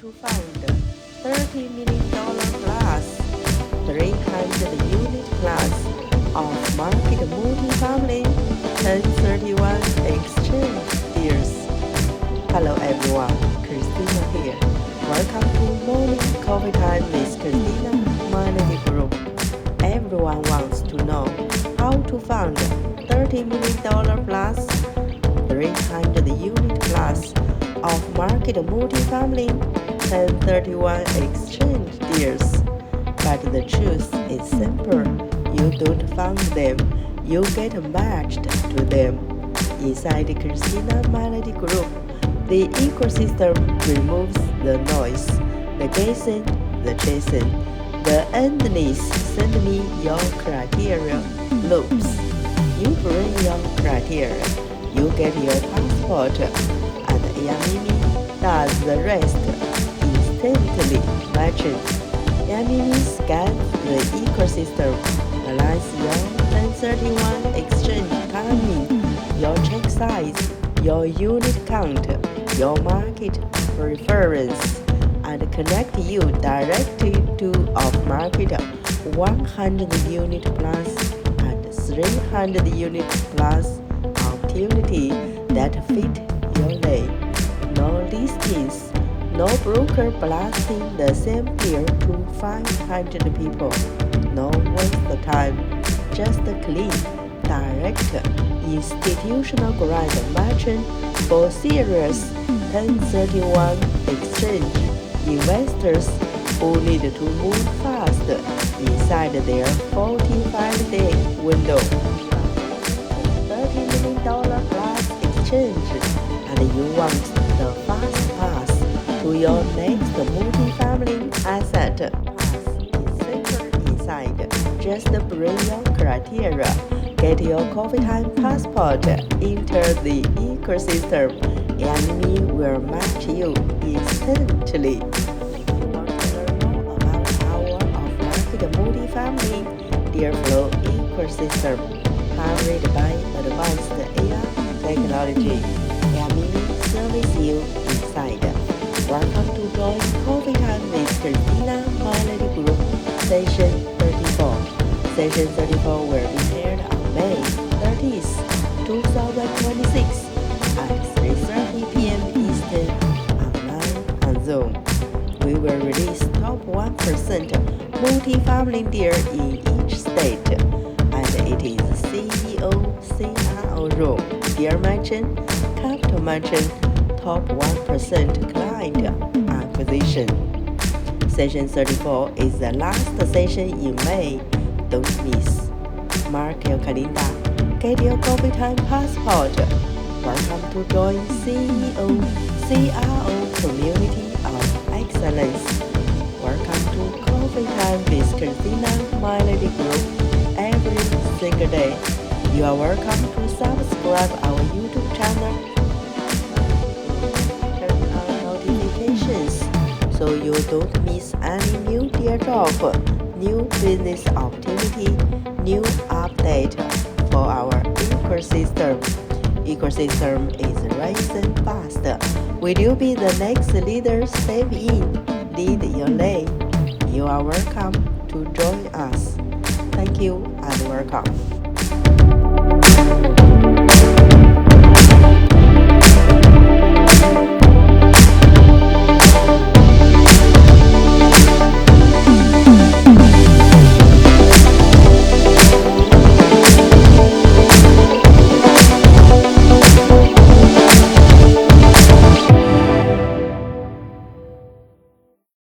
to fund $30 million plus, 300 unit plus of market multifamily 1031 exchange deals. Hello everyone, Christina here. Welcome to Morning Coffee Time with christinamelodygroup. Everyone wants to know how to fund $30 million plus, 300 unit plus of market multifamily 1031 exchange deals. But the truth is simple. You don't fund them, you get matched to them. Inside Christina Melody Group, the ecosystem removes the noise, the guessing, the chasing, the endless send me your criteria loops. You bring your criteria, you get your passport, and Yamini does the rest, instantly matching. Yamini scans the ecosystem, analyzes your 1031 exchange timing, your check size, your unit count, your market preference, and connect you directly to off-market 100 unit plus and 300 unit plus opportunity that fit your lane. No listings, no broker blasting the same deal to 500 people. No waste of time, just clean, direct, institutional grade matching for serious 1031 exchange investors who need to move fast inside their 45-day window. $30 million plus exchange, and you want the fast pass to your next multifamily asset. Pass is simple inside. Just bring your criteria, get your coffee time passport, enter the ecosystem, and we will match you instantly. You want to learn more about our off-market multifamily deal flow ecosystem, powered by advanced AI technology. Yamini serves you inside. Welcome to join Coffee Time with Christina Melody Group, Session 34. Session 34 will be held on May 30th, 2026 at 3:30 p.m. Eastern, online on Zoom. We will release top 1% multifamily deal in each state, and it is CEO CRO room, deal matching, capital matching, top 1% client acquisition. Session 34 is the last session in May. Don't miss. Mark your calendar. Get your coffee time passport. Welcome to join CEO CRO Community of Excellence. Welcome to Coffee Time with Christina Melody Group every single day. You are welcome to subscribe our YouTube channel. Turn on notifications so you don't miss any new deal drop, new business opportunity, new update for our ecosystem. Ecosystem is rising fast. Will you be the next leader? Step in, lead your lane. You are welcome to join us. Thank you and welcome.